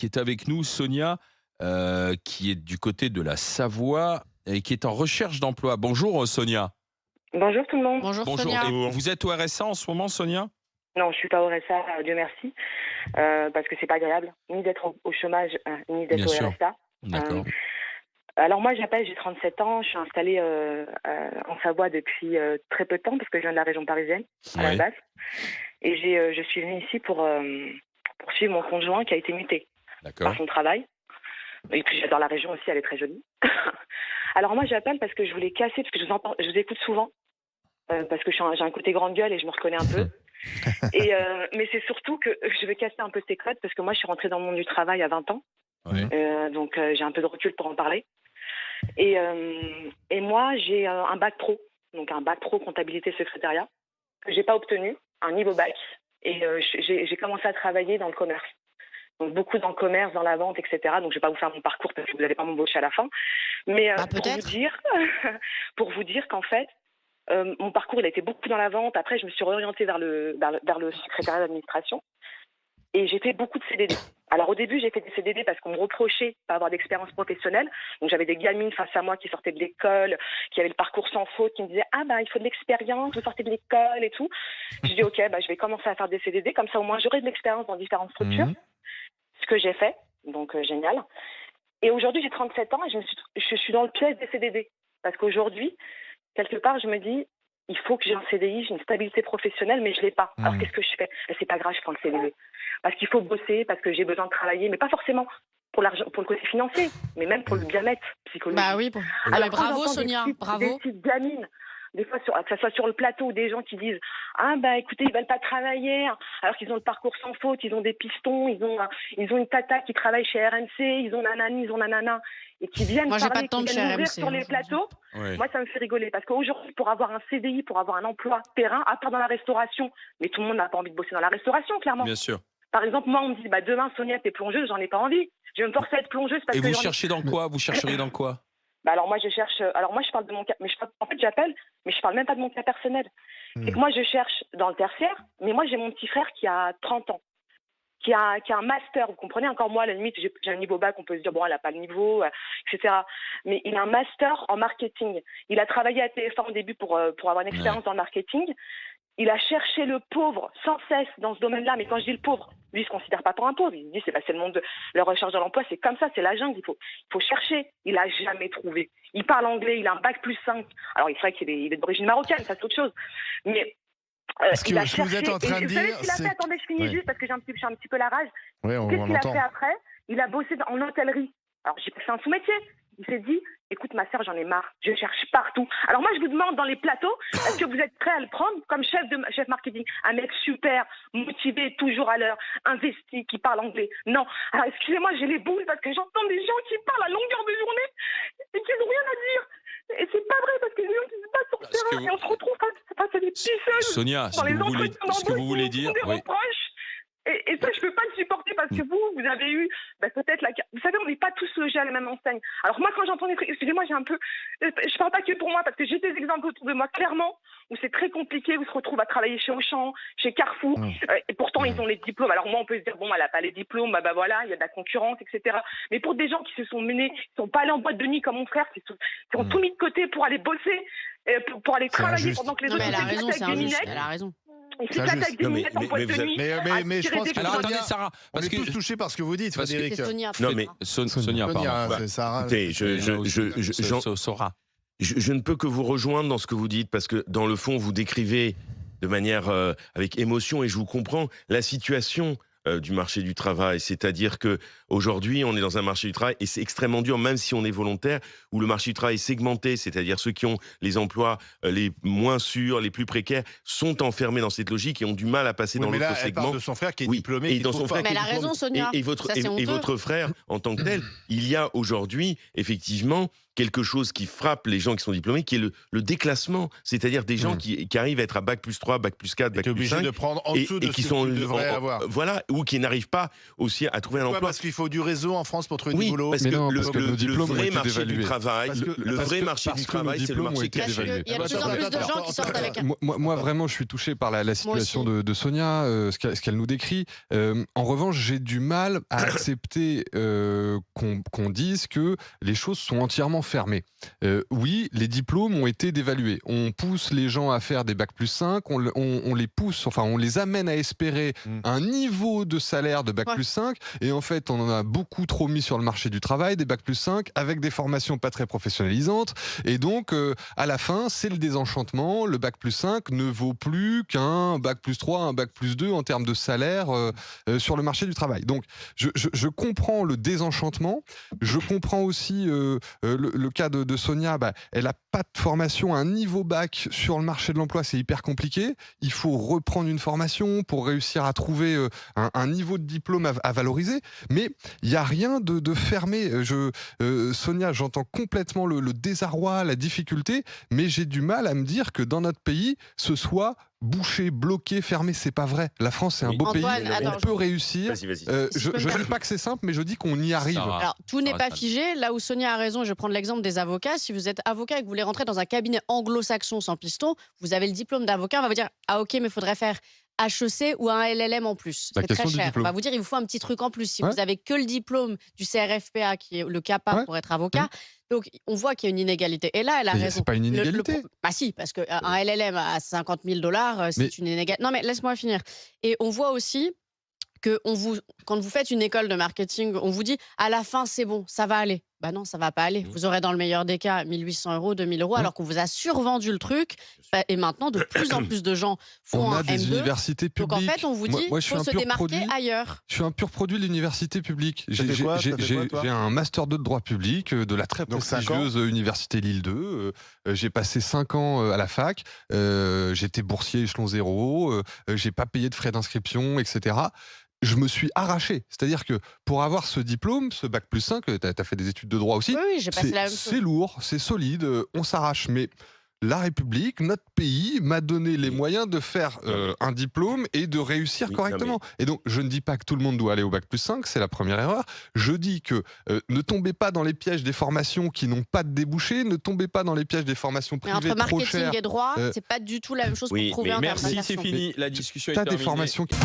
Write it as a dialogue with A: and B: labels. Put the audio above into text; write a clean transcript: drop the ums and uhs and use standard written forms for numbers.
A: qui est avec nous, Sonia, qui est du côté de la Savoie et qui est en recherche d'emploi. Bonjour Sonia.
B: Bonjour tout le monde.
C: Bonjour
A: Bonjour.
C: Sonia.
A: Et vous êtes au RSA en ce moment, Sonia?
B: Non, je suis pas au RSA, Dieu merci, parce que c'est pas agréable, ni d'être au chômage, ni d'être
A: Bien
B: au
A: sûr.
B: RSA.
A: D'accord.
B: Alors moi, j'appelle, j'ai 37 ans, je suis installée en Savoie depuis très peu de temps, parce que je viens de la région parisienne, à la
A: Oui.
B: base. Et je suis venue ici pour suivre mon conjoint qui a été muté
A: D'accord.
B: par son travail. Et puis j'adore la région aussi, elle est très jolie. Alors moi, j'appelle parce que je voulais casser, parce que je vous écoute souvent, parce que j'ai un côté grande gueule et je me reconnais un peu. Mais c'est surtout que je veux casser un peu ces codes parce que moi je suis rentrée dans le monde du travail à 20 ans,
A: Oui.
B: donc j'ai un peu de recul pour en parler. Et moi j'ai un bac pro, donc un bac pro comptabilité secrétariat que j'ai pas obtenu, un niveau bac. Et j'ai commencé à travailler dans le commerce. Donc beaucoup dans le commerce, dans la vente, etc. Donc je vais pas vous faire mon parcours parce que vous n'allez pas m'embaucher à la fin. Mais
C: Peut-être.
B: pour vous dire qu'en fait, mon parcours, il a été beaucoup dans la vente. Après, je me suis réorientée vers le secrétariat d'administration. Et j'ai fait beaucoup de CDD. Alors, au début, j'ai fait des CDD parce qu'on me reprochait de pas avoir d'expérience professionnelle. Donc, j'avais des gamines face à moi qui sortaient de l'école, qui avaient le parcours sans faute, qui me disaient « Ah, bah, il faut de l'expérience, vous sortez de l'école et tout. » Je dis « Ok, bah, je vais commencer à faire des CDD. Comme ça, au moins, j'aurai de l'expérience dans différentes structures.
A: Mhm. »
B: Ce que j'ai fait. Donc, génial. Et aujourd'hui, j'ai 37 ans et je suis dans le piège des CDD. Parce qu'aujourd'hui, quelque part, je me dis, il faut que j'ai un CDI, j'ai une stabilité professionnelle, mais je l'ai pas. Alors qu'est-ce que je fais? C'est pas grave, je prends le CDI. Parce qu'il faut bosser, parce que j'ai besoin de travailler, mais pas forcément pour l'argent, pour le côté financier, mais même pour le bien-être psychologique.
C: Bah oui.
B: Alors
C: Mais
B: quand
C: bravo
B: j'entends
C: Sonia,
B: des
C: bravo.
B: petites gamines, des fois que ça soit sur le plateau ou des gens qui disent ah bah écoutez ils veulent pas travailler alors qu'ils ont le parcours sans faute, ils ont des pistons, ils ont une tata qui travaille chez RMC, ils ont nanani, ils ont nanana et qui viennent
C: Moi j'ai pas
B: parler,
C: de temps
B: qui
C: de
B: viennent
C: chez
B: m'ouvrir
C: RMC.
B: sur les
C: Je vous le dis.
B: plateaux.
A: Oui.
B: Moi ça me fait rigoler parce qu'aujourd'hui pour avoir un CDI, pour avoir un emploi terrain, à part dans la restauration, mais tout le monde n'a pas envie de bosser dans la restauration clairement.
A: Bien sûr.
B: Par exemple moi on me dit bah demain Sonia t'es plongeuse, j'en ai pas envie. Je vais me forcer à être plongeuse parce
A: Et
B: que
A: vous
B: j'en ai.
A: cherchez dans quoi? Vous chercheriez dans quoi?
B: Bah alors moi je cherche. Alors moi je parle de mon cas, mais en fait j'appelle, mais je parle même pas de mon cas personnel. C'est que moi je cherche dans le tertiaire, mais moi j'ai mon petit frère qui a 30 ans, qui a un master. Vous comprenez? Encore moi à la limite j'ai un niveau bac, on peut se dire bon elle a pas le niveau, etc. Mais il a un master en marketing. Il a travaillé à TF1 au début pour avoir une
A: Ouais.
B: expérience dans le marketing. Il a cherché le pauvre sans cesse dans ce domaine-là, mais quand je dis le pauvre, lui il se considère pas pour un pauvre. Il se dit c'est le monde de la recherche de l'emploi, c'est comme ça, c'est la jungle. Il faut chercher. Il a jamais trouvé. Il parle anglais, il a un bac plus 5. Alors il serait qu'il est d'origine marocaine, ça c'est autre chose. Mais
D: Ce que,
B: il a
D: ce que vous
B: cherché.
D: êtes en train
B: Et
D: de
B: vous savez
D: dire,
B: ce qu'il a
D: c'est...
B: fait? Attendez, je finis
D: Ouais.
B: juste parce que j'ai un petit peu la rage.
D: Oui, on
B: Qu'est-ce qu'il a
D: l'entend.
B: fait après? Il a bossé en hôtellerie. Alors j'ai fait un sous-métier. Il s'est dit, écoute ma sœur, j'en ai marre. Je cherche partout. Alors moi je vous demande dans les plateaux, est-ce que vous êtes prêt à le prendre comme chef marketing? Un mec super, motivé, toujours à l'heure, investi, qui parle anglais. Non. Alors excusez-moi, j'ai les boules parce que j'entends des gens qui parlent à longueur de journée et qui n'ont rien à dire. Et c'est pas vrai parce que les gens qui se battent sur le
A: Ce que
B: terrain
A: vous-
B: et on se retrouve face à des pisseuses
A: Sonia,
B: dans les entretiens
A: ce que vous voulez
B: d'embauche qui font
A: dire,
B: des
A: oui.
B: reproches. Et ça, je peux pas le supporter parce que vous avez eu peut-être vous savez, on n'est pas tous logés à la même enseigne. Alors moi, quand j'entends des trucs, excusez-moi, j'ai un peu, je parle pas que pour moi parce que j'ai des exemples autour de moi clairement où c'est très compliqué, où se retrouvent à travailler chez Auchan, chez Carrefour, et pourtant ils ont les diplômes. Alors moi, on peut se dire bon, elle a pas les diplômes, bah voilà, il y a de la concurrence, etc. Mais pour des gens qui se sont menés, qui sont pas allés en boîte de nuit comme mon frère, qui ont tout mis de côté pour aller bosser, pour aller travailler
D: injuste.
B: pendant que les
C: Non
B: autres
C: mais elle a
B: s'éclatent
C: raison,
B: avec
C: c'est
B: des
C: injuste.
B: minettes.
C: Elle a raison.
B: Ils
D: C'est
B: s'éclatent
D: injuste.
B: avec des
E: Non, mais-
B: minettes en
E: mais-
B: boîte
E: mais
B: de
E: vous
B: nuit.
D: Mais je
B: tirer
D: pense
B: des
D: que
A: Alors
B: Sonia,
A: attendez Sarah,
D: on
A: parce
D: est
A: que
D: tous touchés par ce que vous dites,
A: parce que-
D: Frédéric.
C: C'est Sonia.
E: Non, mais
A: Sonia, pardon.
D: Sonia, c'est Sarah.
E: écoutez,
A: Sora.
E: je ne peux que vous rejoindre dans ce que vous dites, parce que dans le fond, vous décrivez de manière avec émotion, et je vous comprends, la situation du marché du travail. C'est-à-dire que aujourd'hui, on est dans un marché du travail, et c'est extrêmement dur, même si on est volontaire, où le marché du travail est segmenté, c'est-à-dire ceux qui ont les emplois les moins sûrs, les plus précaires, sont enfermés dans cette logique et ont du mal à passer
D: Oui,
E: dans
D: mais
E: l'autre
D: là, elle parle
E: segment.
D: de son frère qui est
E: Oui,
D: diplômé.
E: et
D: qui
E: dans
D: trouve
E: son
D: pas.
E: frère
C: Mais
E: qui
C: elle a
E: est diplômé.
C: raison Sonia.
E: Et votre,
C: Ça c'est
E: et
C: honteux.
E: votre frère, en tant que tel, il y a aujourd'hui, effectivement, quelque chose qui frappe les gens qui sont diplômés, qui est le déclassement. C'est-à-dire des gens qui arrivent à être à bac plus 3, bac plus 4,
D: Tu
E: bac
D: es
E: plus
D: obligé
E: 5,
D: de prendre en
E: et
D: dessous de
E: qui
D: ce
E: sont
D: que tu devrais avoir.
E: voilà, ou qui n'arrivent pas aussi à trouver un
D: Pourquoi ?
E: emploi.
D: Parce qu'il faut du réseau en France pour trouver du
E: Oui,
D: boulot.
E: parce
C: Mais
E: que
C: non,
E: le,
C: parce que
E: le-
C: nos
E: le
C: diplômes ont
E: vrai
C: été
E: marché du
C: dévalués.
E: travail,
D: Parce que-
E: le
D: parce
E: vrai
D: que-
E: marché
C: parce
E: du
C: que nos
E: travail, c'est le
C: diplômes ont
E: marché
C: été
E: caché.
C: dévalués.
F: Il y a de plus en plus de gens qui sortent avec.
C: Moi, vraiment, je suis touché par la situation
F: aussi.
C: de Sonia, ce qu'elle nous décrit. En revanche, j'ai du mal à accepter qu'on dise que les choses sont entièrement fermées. Oui, les diplômes ont été dévalués. On pousse les gens à faire des bac+5, on les pousse, enfin, on les amène à espérer un niveau de salaire de bac+5, et en fait, on en a beaucoup trop mis sur le marché du travail, des bac+5, avec des formations pas très professionnalisantes, et donc, à la fin, c'est le désenchantement. Le bac+5 ne vaut plus qu'un bac+3, un bac+2 en termes de salaire sur le marché du travail. Donc, je comprends le désenchantement. Je comprends aussi le cas de Sonia. Elle n'a pas de formation à un niveau bac sur le marché de l'emploi. C'est hyper compliqué. Il faut reprendre une formation pour réussir à trouver un niveau de diplôme à valoriser. Mais il n'y a rien de fermé. Sonia, j'entends complètement le désarroi, la difficulté, mais j'ai du mal à me dire que dans notre pays, ce soit bouché, bloqué, fermé. C'est pas vrai. La France, c'est un
E: Oui.
C: beau
F: Antoine,
C: pays.
F: attends,
C: On peut réussir.
E: Vas-y.
F: Si je peux
C: Je
F: me
C: dis pas que c'est simple, mais je dis qu'on y arrive.
A: Sarah.
F: Alors, tout n'est
A: Sarah
F: pas
A: Stan.
F: figé. Là où Sonia a raison, je vais prendre l'exemple des avocats. Si vous êtes avocat et que vous voulez rentrer dans un cabinet anglo-saxon sans piston, vous avez le diplôme d'avocat, on va vous dire « Ah ok, mais il faudrait faire HEC ou un LLM en plus. »
C: La
F: C'est
C: question
F: très
C: du
F: cher. On
C: diplôme.
F: va vous dire « Il vous faut un petit truc en plus. » Si
C: Ouais.
F: vous avez que le diplôme du CRFPA, qui est le CAPA
C: Ouais.
F: pour être avocat, donc on voit qu'il y a une inégalité. Et là, elle a
C: Mais
F: raison.
C: c'est pas une inégalité.
F: Bah si, parce qu'un LLM à 50 000 $, c'est
C: Mais-
F: une inégalité. Non mais laisse-moi finir. Et on voit aussi que quand vous faites une école de marketing, on vous dit à la fin c'est bon, ça va aller. Bah non, ça va pas aller. Vous aurez dans le meilleur des cas 1 800 €, 2 000 €, alors qu'on vous a survendu le truc. Et maintenant, de plus en plus de gens font
C: On
F: un
C: a des
F: M2.
C: universités
F: Donc
C: publiques.
F: en fait, on vous dit
C: Moi, je suis
F: faut
C: un
F: se
C: pur
F: démarquer
C: produit.
F: ailleurs.
C: Je suis un pur produit de l'université publique.
D: T'as fait quoi, toi ?
C: J'ai un master 2 de droit public de la très
D: Donc, 5 ans.
C: prestigieuse université Lille 2. J'ai passé 5 ans à la fac. J'étais boursier échelon 0. J'ai pas payé de frais d'inscription, etc. Je me suis arraché. C'est-à-dire que pour avoir ce diplôme, ce bac+5, tu as fait des études de droit aussi,
F: Oui, j'ai passé la même chose.
C: c'est lourd, c'est solide, on s'arrache. Mais la République, notre pays, m'a donné les moyens de faire un diplôme et de réussir
E: Oui,
C: correctement. Et donc, je ne dis pas que tout le monde doit aller au bac+5, c'est la première erreur. Je dis que ne tombez pas dans les pièges des formations qui n'ont pas de débouchés, ne tombez pas dans les pièges des formations
F: Mais
C: privées
F: entre
C: trop
F: marketing
C: chères.
F: et droit, c'est pas du tout la même chose
E: oui,
F: pour trouver
E: mais
F: un terme
A: Merci, c'est
F: d'insertion.
A: fini. La discussion est
C: T'as des
A: terminée.
C: formations qui...